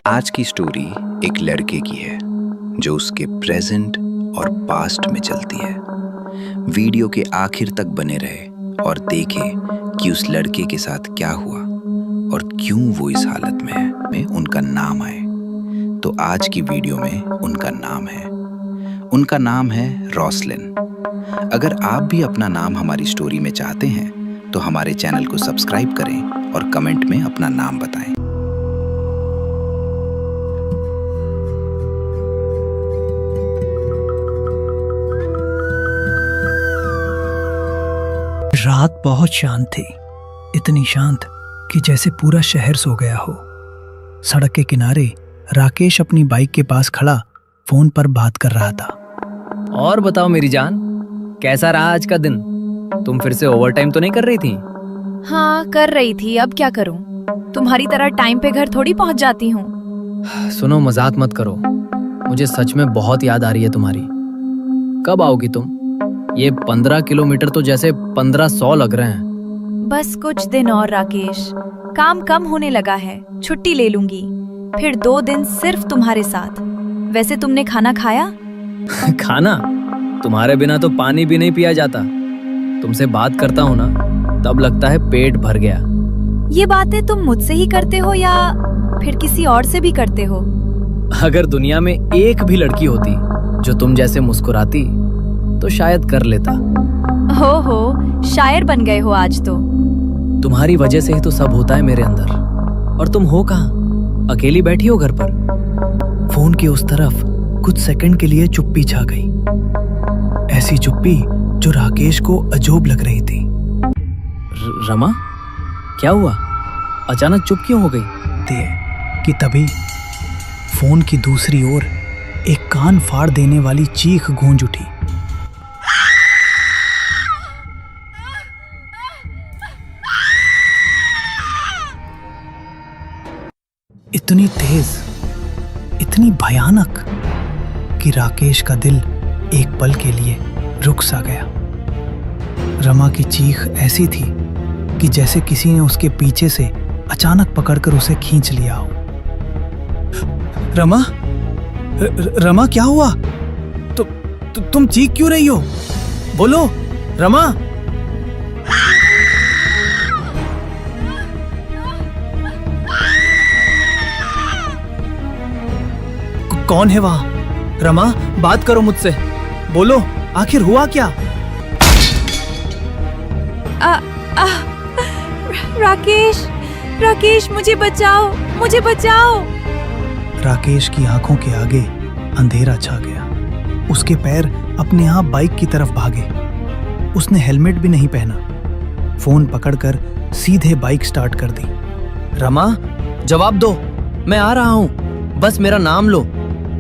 आज की स्टोरी एक लड़के की है जो उसके प्रेजेंट और पास्ट में चलती है। वीडियो के आखिर तक बने रहे और देखें कि उस लड़के के साथ क्या हुआ और क्यों वो इस हालत में है। उनका नाम आए तो आज की वीडियो में उनका नाम है रोसलिन। अगर आप भी अपना नाम हमारी स्टोरी में चाहते हैं तो हमारे चैनल को सब्सक्राइब करें और कमेंट में अपना नाम बताएं। रात बहुत शांत थी, इतनी शांत कि जैसे पूरा शहर सो गया हो। सड़क के किनारे राकेश अपनी बाइक के पास खड़ा फोन पर बात कर रहा था। और बताओ मेरी जान, कैसा रहा आज का दिन? तुम फिर से ओवरटाइम तो नहीं कर रही थी? हाँ, कर रही थी। अब क्या करूं? तुम्हारी तरह टाइम पे घर थोड़ी पहुंच जाती हूँ। सुनो, मजाक मत करो। मुझे सच में बहुत याद आ रही है तुम्हारी। कब आओगी तुम? ये 15 किलोमीटर तो जैसे 1500 लग रहे हैं। बस कुछ दिन और राकेश, काम कम होने लगा है। छुट्टी ले लूंगी, फिर 2 दिन सिर्फ तुम्हारे साथ। वैसे तुमने खाना खाया? खाना? तुम्हारे बिना तो पानी भी नहीं पिया जाता। तुमसे बात करता हूँ ना, तब लगता है पेट भर गया। ये बातें तुम मुझसे ही करते हो या फिर किसी और से भी करते हो? अगर दुनिया में एक भी लड़की होती जो तुम जैसे मुस्कुराती तो शायद कर लेता। हो, शायर बन गए हो आज तो। तुम्हारी वजह से ही तो सब होता है मेरे अंदर। और तुम हो कहाँ? अकेली बैठी हो घर पर? फोन के उस तरफ कुछ सेकंड के लिए चुप्पी छा गई। ऐसी चुप्पी जो राकेश को अजूब लग रही थी। रमा, क्या हुआ? अचानक चुप क्यों हो गई? कि तभी फोन की दूसरी ओर एक कान फाड़ देने वाली चीख गूंज उठी। इतनी तेज, इतनी भयानक कि राकेश का दिल एक पल के लिए रुक सा गया। रमा की चीख ऐसी थी कि जैसे किसी ने उसके पीछे से अचानक पकड़कर उसे खींच लिया हो। रमा क्या हुआ? तुम चीख क्यों रही हो? बोलो रमा। कौन है वहां? रमा, बात करो मुझसे। बोलो, आखिर हुआ क्या? राकेश, मुझे बचाओ। राकेश की आंखों के आगे अंधेरा छा गया। उसके पैर अपने आप बाइक की तरफ भागे। उसने हेलमेट भी नहीं पहना। फोन पकड़कर सीधे बाइक स्टार्ट कर दी। रमा, जवाब दो। मैं आ रहा हूँ, बस मेरा नाम लो।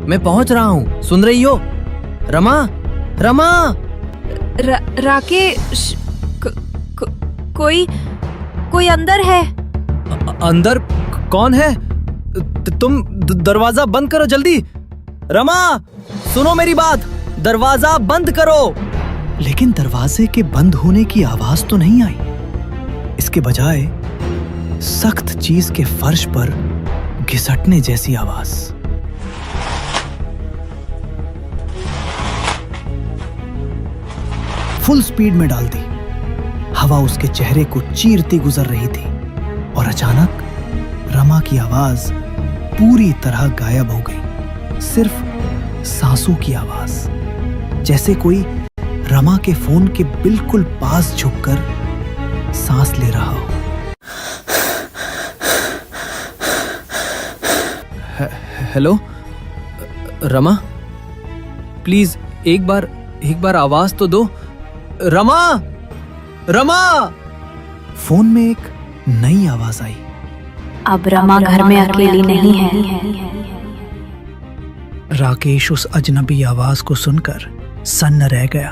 मैं पहुंच रहा हूँ, सुन रही हो? रमा। राकेश, कोई अंदर है? अंदर? कौन है? तुम दरवाजा बंद करो जल्दी। रमा, सुनो मेरी बात, दरवाजा बंद करो। लेकिन दरवाजे के बंद होने की आवाज तो नहीं आई। इसके बजाय सख्त चीज के फर्श पर घिसटने जैसी आवाज। फुल स्पीड में डाल दी। हवा उसके चेहरे को चीरती गुजर रही थी और अचानक रमा की आवाज पूरी तरह गायब हो गई। सिर्फ सांसों की आवाज, जैसे कोई रमा के फोन के बिल्कुल पास झुककर सांस ले रहा हो। हेलो रमा, प्लीज एक बार आवाज तो दो। रमा। फोन में एक नई आवाज आई। अब रमा घर में अकेली नहीं है। राकेश उस अजनबी आवाज को सुनकर सन्न रह गया।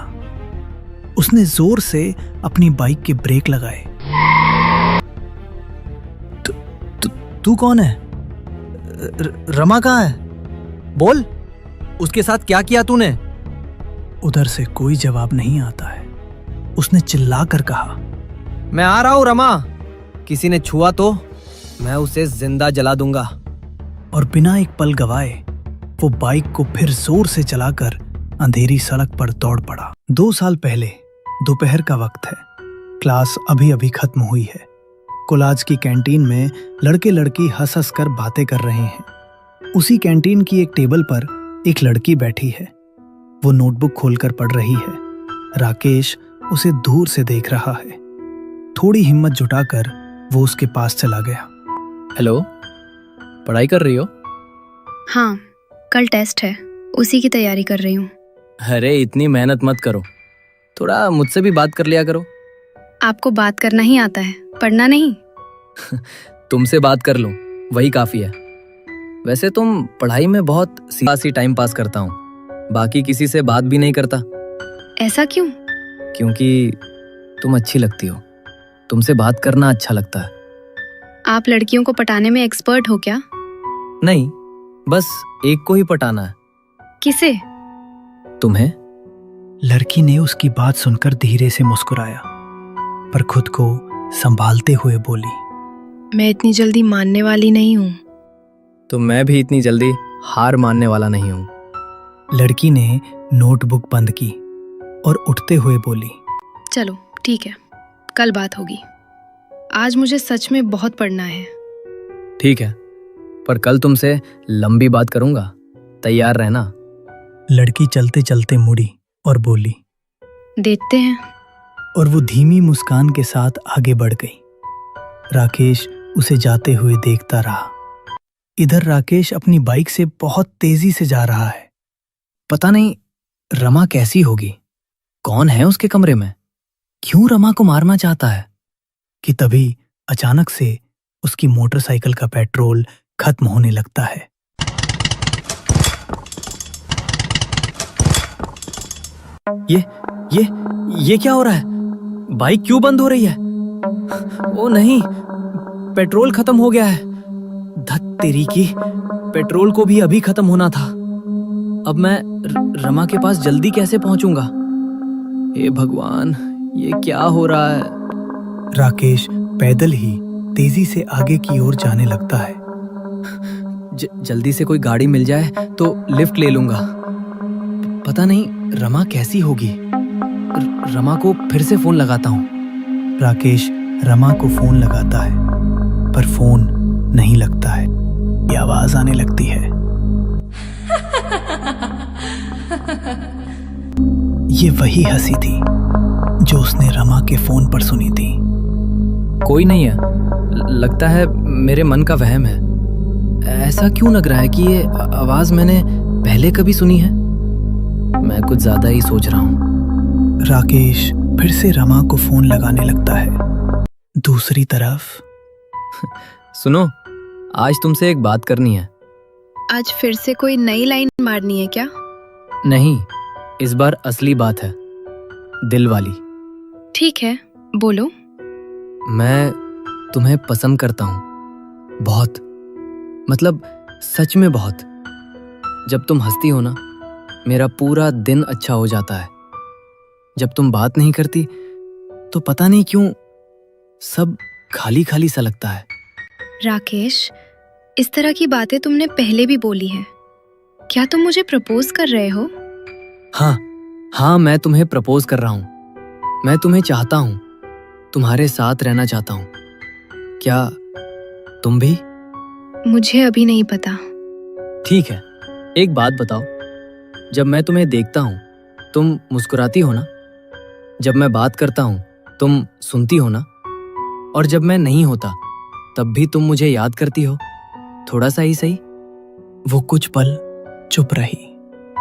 उसने जोर से अपनी बाइक के ब्रेक लगाए। तू कौन है? रमा कहाँ है? बोल, उसके साथ क्या किया तूने? उधर से कोई जवाब नहीं आता है। उसने चिल्लाकर कहा, मैं आ रहा हूं रमा। किसी ने छुआ तो मैं उसे जिंदा जला दूंगा। और बिना एक पल गवाए वो बाइक को फिर जोर से चलाकर अंधेरी सड़क पर दौड़ पड़ा। 2 साल पहले दोपहर का वक्त है। क्लास अभी अभी खत्म हुई है। कॉलेज की कैंटीन में लड़के लड़की हंस हंस कर बातें कर रहे हैं। उसी कैंटीन की एक टेबल पर एक लड़की बैठी है। वो नोटबुक खोलकर पढ़ रही है। राकेश उसे दूर से देख रहा है। थोड़ी हिम्मत जुटाकर वो उसके पास चला गया। हेलो, पढ़ाई कर रही हो? हाँ, कल टेस्ट है, उसी की तैयारी कर रही हूँ। अरे इतनी मेहनत मत करो, थोड़ा मुझसे भी बात कर लिया करो। आपको बात करना ही आता है, पढ़ना नहीं। तुमसे बात कर लूं, वही काफी है। वैसे तुम पढ़ाई में बहुत सी टाइम पास करता हूँ, बाकी किसी से बात भी नहीं करता। ऐसा क्यों? क्योंकि तुम अच्छी लगती हो, तुमसे बात करना अच्छा लगता है। आप लड़कियों को पटाने में एक्सपर्ट हो क्या? नहीं, बस एक को ही पटाना है। किसे? तुम्हें। लड़की ने उसकी बात सुनकर धीरे से मुस्कुराया, पर खुद को संभालते हुए बोली, मैं इतनी जल्दी मानने वाली नहीं हूँ। तो मैं भी इतनी जल्दी हार मानने वाला नहीं हूँ। लड़की ने नोटबुक बंद की और उठते हुए बोली, चलो ठीक है, कल बात होगी। आज मुझे सच में बहुत पढ़ना है। ठीक है, पर कल तुमसे लंबी बात करूंगा, तैयार रहना। लड़की चलते चलते मुड़ी और बोली, देखते हैं। और वो धीमी मुस्कान के साथ आगे बढ़ गई। राकेश उसे जाते हुए देखता रहा। इधर राकेश अपनी बाइक से बहुत तेजी से जा रहा है। पता नहीं रमा कैसी होगी, कौन है उसके कमरे में, क्यों रमा को मारना चाहता है। कि तभी अचानक से उसकी मोटरसाइकिल का पेट्रोल खत्म होने लगता है। ये क्या हो रहा है? बाइक क्यों बंद हो रही है? ओ नहीं, पेट्रोल खत्म हो गया है। धत तेरी की, पेट्रोल को भी अभी खत्म होना था। अब मैं रमा के पास जल्दी कैसे पहुंचूंगा? हे भगवान, ये क्या हो रहा है? राकेश पैदल ही तेजी से आगे की ओर जाने लगता है। जल्दी से कोई गाड़ी मिल जाए तो लिफ्ट ले लूंगा। पता नहीं रमा कैसी होगी। रमा को फिर से फोन लगाता हूँ। राकेश रमा को फोन लगाता है, पर फोन नहीं लगता है। ये आवाज आने लगती है। ये वही हंसी थी जो उसने रमा के फोन पर सुनी थी। कोई नहीं है, लगता है मेरे मन का वहम है। ऐसा क्यों लग रहा है कि ये आवाज मैंने पहले कभी सुनी है? मैं कुछ ज्यादा ही सोच रहा हूँ। राकेश फिर से रमा को फोन लगाने लगता है। दूसरी तरफ सुनो, आज तुमसे एक बात करनी है। आज फिर से कोई नई लाइन मारनी है क्या? नहीं, इस बार असली बात है, दिल वाली। ठीक है, बोलो। मैं तुम्हें पसंद करता हूँ, बहुत, मतलब सच में बहुत। जब तुम हंसती हो ना, मेरा पूरा दिन अच्छा हो जाता है। जब तुम बात नहीं करती तो पता नहीं क्यों सब खाली खाली सा लगता है। राकेश, इस तरह की बातें तुमने पहले भी बोली है। क्या तुम मुझे प्रपोज कर रहे हो? हाँ, मैं तुम्हें प्रपोज कर रहा हूँ। मैं तुम्हें चाहता हूँ, तुम्हारे साथ रहना चाहता हूँ। क्या तुम भी? मुझे अभी नहीं पता। ठीक है, एक बात बताओ, जब मैं तुम्हें देखता हूँ तुम मुस्कुराती हो ना? जब मैं बात करता हूँ तुम सुनती हो ना? और जब मैं नहीं होता तब भी तुम मुझे याद करती हो, थोड़ा सा ही सही। वो कुछ पल चुप रही,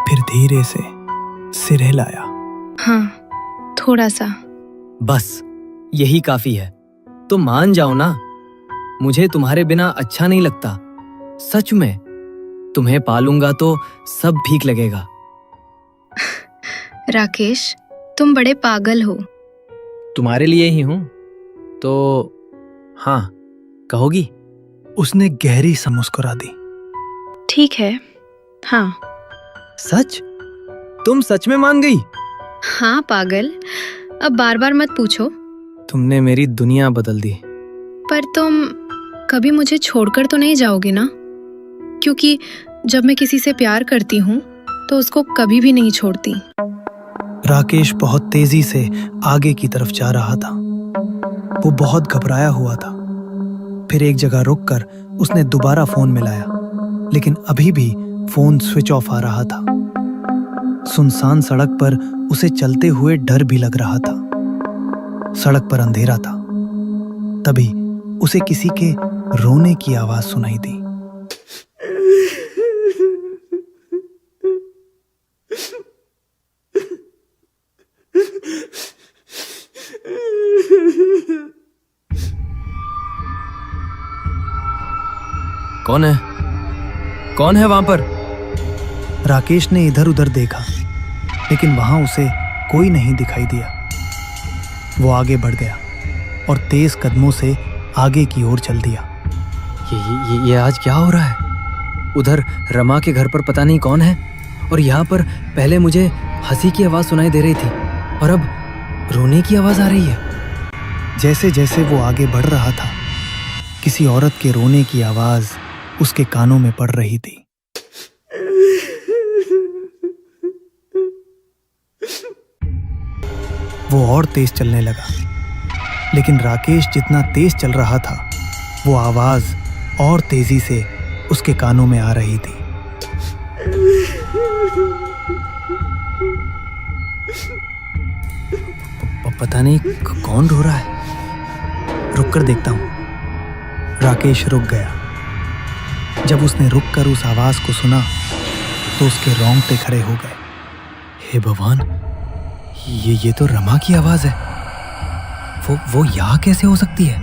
फिर धीरे से सिर हिलाया। हाँ, थोड़ा सा। बस यही काफी है। तो मान जाओ ना, मुझे तुम्हारे बिना अच्छा नहीं लगता। सच में, तुम्हें पालूंगा तो सब ठीक लगेगा। राकेश, तुम बड़े पागल हो। तुम्हारे लिए ही हूं तो हाँ, कहोगी? उसने गहरी सा मुस्कुरा दी। ठीक है, हाँ। सच? तुम सच में मान गई? हाँ पागल, अब बार बार मत पूछो। तुमने मेरी दुनिया बदल दी। पर तुम कभी मुझे छोड़कर तो नहीं जाओगे ना? क्योंकि जब मैं किसी से प्यार करती हूँ तो उसको कभी भी नहीं छोड़ती। राकेश बहुत तेजी से आगे की तरफ जा रहा था। वो बहुत घबराया हुआ था। फिर एक जगह रुककर उसने दोबारा फोन मिलाया, लेकिन अभी भी फोन स्विच ऑफ आ रहा था। सुनसान सड़क पर उसे चलते हुए डर भी लग रहा था। सड़क पर अंधेरा था। तभी उसे किसी के रोने की आवाज सुनाई दी। कौन है? कौन है वहां पर? राकेश ने इधर उधर देखा, लेकिन वहां उसे कोई नहीं दिखाई दिया। वो आगे बढ़ गया और तेज कदमों से आगे की ओर चल दिया। ये आज क्या हो रहा है? उधर रमा के घर पर पता नहीं कौन है, और यहाँ पर पहले मुझे हंसी की आवाज सुनाई दे रही थी और अब रोने की आवाज आ रही है। जैसे जैसे वो आगे बढ़ रहा था, किसी औरत के रोने की आवाज उसके कानों में पड़ रही थी। वो और तेज चलने लगा, लेकिन राकेश जितना तेज चल रहा था, वो आवाज और तेजी से उसके कानों में आ रही थी। पता नहीं कौन रो रहा है। रुक कर देखता हूं। राकेश रुक गया। जब उसने रुककर उस आवाज को सुना तो उसके रोंगटे खड़े हो गए। हे भगवान, ये तो रमा की आवाज है। वो यहाँ कैसे हो सकती है?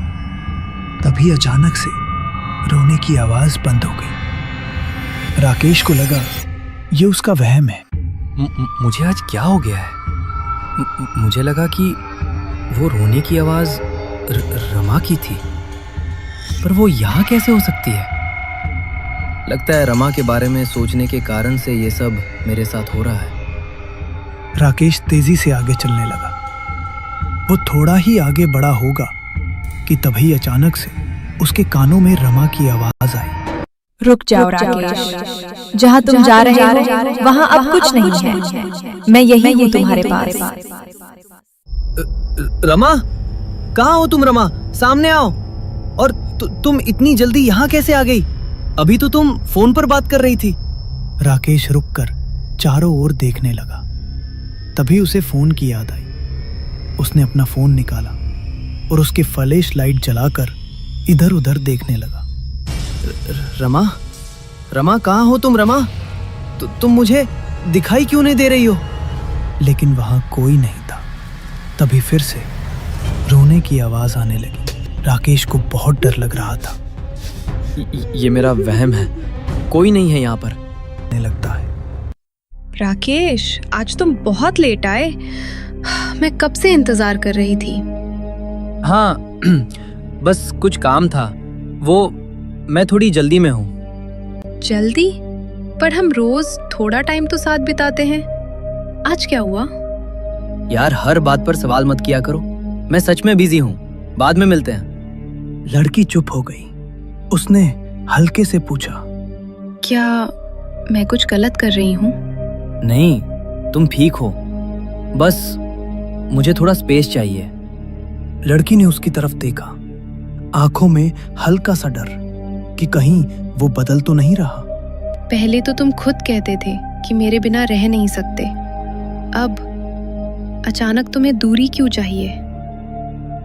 तभी अचानक से रोने की आवाज बंद हो गई। राकेश को लगा ये उसका वहम है। मुझे आज क्या हो गया है? मुझे लगा कि वो रोने की आवाज रमा की थी, पर वो यहाँ कैसे हो सकती है? लगता है रमा के बारे में सोचने के कारण से ये सब मेरे साथ हो रहा है। राकेश तेजी से आगे चलने लगा। वो थोड़ा ही आगे बढ़ा होगा कि तभी अचानक से उसके कानों में रमा की आवाज आई। रुक जाओ राकेश, जहाँ तुम जा रहे हो वहाँ अब कुछ नहीं है। मैं यही हूँ तुम्हारे पास। रमा, कहाँ हो तुम? रमा, सामने आओ। और तुम इतनी जल्दी यहाँ कैसे आ गई? अभी तो तुम फोन पर बात कर रही थी। राकेश रुककर चारों ओर देखने लगा। तभी उसे फोन की याद आई। उसने अपना फोन निकाला और उसकी फ्लैश लाइट जलाकर इधर उधर देखने लगा। रमा, कहाँ हो तुम? रमा, तुम मुझे दिखाई क्यों नहीं दे रही हो? लेकिन वहां कोई नहीं था। तभी फिर से रोने की आवाज आने लगी। राकेश को बहुत डर लग रहा था। ये मेरा वहम है, कोई नहीं है यहाँ पर। लगता है। राकेश, आज तुम बहुत लेट आए। मैं कब से इंतजार कर रही थी। हाँ, बस कुछ काम था। वो मैं थोड़ी जल्दी में हूँ। जल्दी? पर हम रोज थोड़ा टाइम तो साथ बिताते हैं। आज क्या हुआ? यार, हर बात पर सवाल मत किया करो। मैं सच में बिजी हूँ, बाद में मिलते हैं। लड़की चुप हो गई। उसने हल्के से पूछा, क्या मैं कुछ गलत कर रही हूँ? नहीं, तुम ठीक हो। बस मुझे थोड़ा स्पेस चाहिए। लड़की ने उसकी तरफ देखा, आंखों में हल्का सा डर कि कहीं वो बदल तो नहीं रहा। पहले तो तुम खुद कहते थे कि मेरे बिना रह नहीं सकते। अब अचानक तुम्हें दूरी क्यों चाहिए?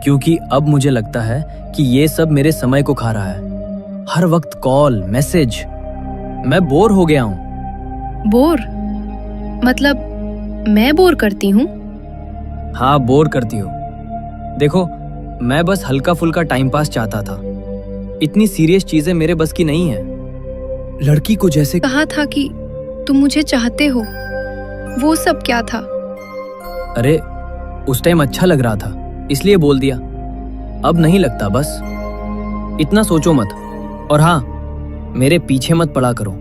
क्योंकि अब मुझे लगता है कि ये सब मेरे समय को खा रहा है। हर वक्त कॉल, मैसेज। मैं बोर हो गया हूँ। बोर? मतलब मैं बोर करती हूँ? हाँ, बोर करती हो। देखो, मैं बस हल्का फुल्का टाइम पास चाहता था। इतनी सीरियस चीजें मेरे बस की नहीं है। लड़की को जैसे कहा था कि तुम मुझे चाहते हो। वो सब क्या था? अरे, उस टाइम अच्छा लग रहा था, इसलिए बोल दिया। अब नहीं लगता। बस इतना सोचो मत। और हाँ, मेरे पीछे मत पड़ा करो।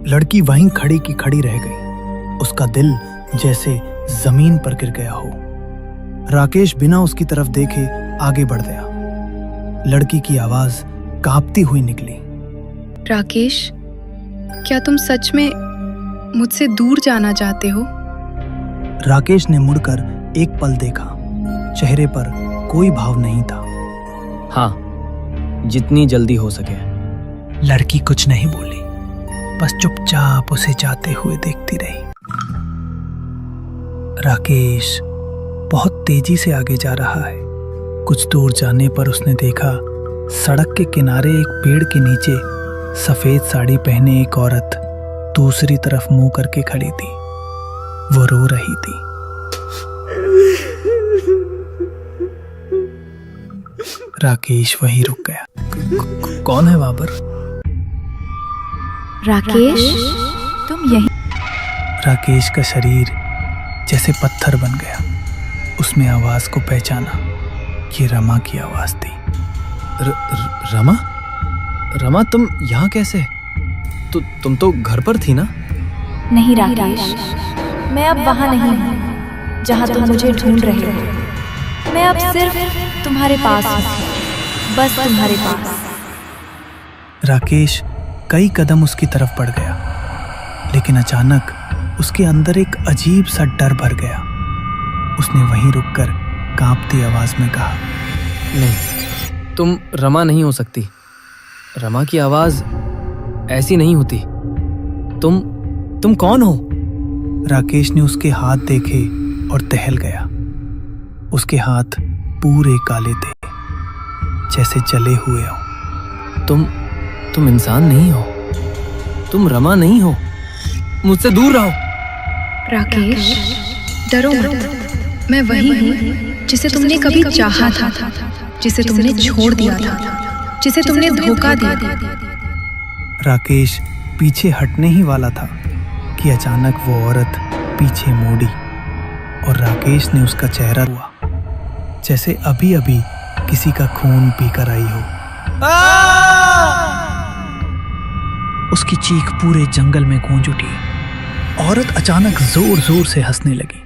लड़की वहीं खड़ी की खड़ी रह गई। उसका दिल जैसे जमीन पर गिर गया हो। राकेश बिना उसकी तरफ देखे आगे बढ़ गया। लड़की की आवाज कांपती हुई निकली। राकेश, क्या तुम सच में मुझसे दूर जाना चाहते हो? राकेश ने मुड़कर एक पल देखा। चेहरे पर कोई भाव नहीं था। हाँ, जितनी जल्दी हो सके। लड़की कुछ नहीं बोली, बस चुपचाप उसे जाते हुए देखती रही। राकेश बहुत तेजी से आगे जा रहा है। कुछ दूर जाने पर उसने देखा सड़क के किनारे एक पेड़ के नीचे सफेद साड़ी पहने एक औरत दूसरी तरफ मुंह करके खड़ी थी। वो रो रही थी। राकेश वहीं रुक गया। कौन है वहां पर? राकेश, तुम यहीं? राकेश का शरीर जैसे पत्थर बन गया। उसने आवाज को पहचाना। ये रमा की आवाज थी। रमा? रमा, तुम यहाँ कैसे? तुम तो घर पर थी ना? नहीं राकेश, मैं अब वहां नहीं हूँ जहाँ तुम मुझे ढूंढ रहे हो। मैं अब सिर्फ तुम्हारे पास हूँ, बस तुम्हारे पास। राकेश कई कदम उसकी तरफ बढ़ गया, लेकिन अचानक उसके अंदर एक अजीब सा डर भर गया। उसने वहीं रुककर कांपती आवाज में कहा, नहीं, तुम रमा नहीं हो सकती। रमा की आवाज ऐसी नहीं होती। तुम कौन हो? राकेश ने उसके हाथ देखे और टहल गया। उसके हाथ पूरे काले थे, जैसे जले हुए हो। तुम इंसान नहीं हो। तुम रमा नहीं हो। मुझसे दूर रहो। राकेश, डरो मत। मैं वही हूँ जिसे तुमने कभी चाहा था, जिसे तुमने छोड़ दिया था, जिसे तुमने धोखा दिया। राकेश पीछे हटने ही वाला था कि अचानक वो औरत पीछे मुड़ी और राकेश ने उसका चेहरा हुआ जैसे अभी अभी किसी का खून पीकर आई हो। उसकी चीख पूरे जंगल में गूंज उठी। औरत अचानक जोर जोर से हंसने लगी।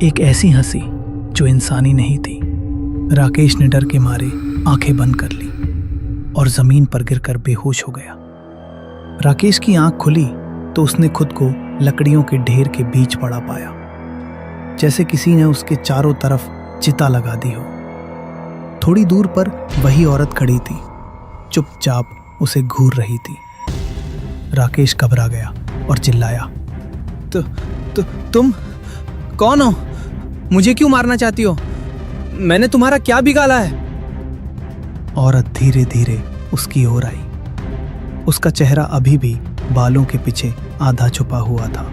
एक ऐसी हंसी जो इंसानी नहीं थी। राकेश ने डर के मारे आंखें बंद कर ली और जमीन पर गिरकर बेहोश हो गया। राकेश की आंख खुली तो उसने खुद को लकड़ियों के ढेर के बीच पड़ा पाया, जैसे किसी ने उसके चारों तरफ चिता लगा दी हो। थोड़ी दूर पर वही औरत खड़ी थी, चुपचाप उसे घूर रही थी। राकेश घबरा गया और चिल्लाया, तुम कौन हो? मुझे क्यों मारना चाहती हो? मैंने तुम्हारा क्या बिगाड़ा है? औरत धीरे धीरे उसकी ओर आई। उसका चेहरा अभी भी बालों के पीछे आधा छुपा हुआ था।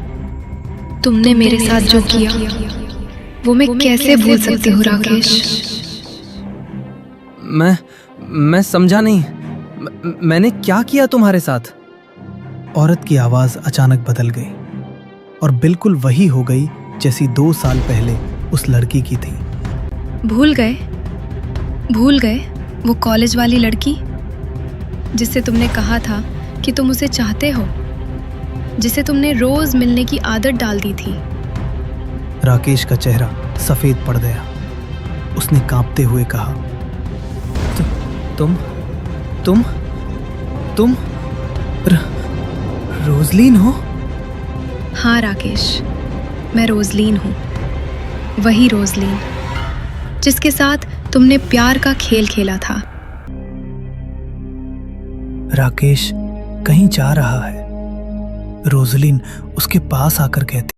तुमने मेरे साथ जो किया वो मैं कैसे भूल सकती हूँ राकेश? मैं समझा नहीं। मैंने क्या किया तुम्हारे साथ? औरत की आवाज अचानक बदल गई और बिल्कुल वही हो गई जैसी 2 साल पहले उस लड़की की थी। भूल गए वो कॉलेज वाली लड़की जिससे तुमने कहा था कि तुम उसे चाहते हो, जिसे तुमने रोज मिलने की आदत डाल दी थी। राकेश का चेहरा सफेद पड़ गया। उसने कांपते हुए कहा, तुम रोजलीन हो? हाँ राकेश, मैं रोजलीन हूँ। वही रोजलीन जिसके साथ तुमने प्यार का खेल खेला था। राकेश कहीं जा रहा है। रोजलिन उसके पास आकर कहती,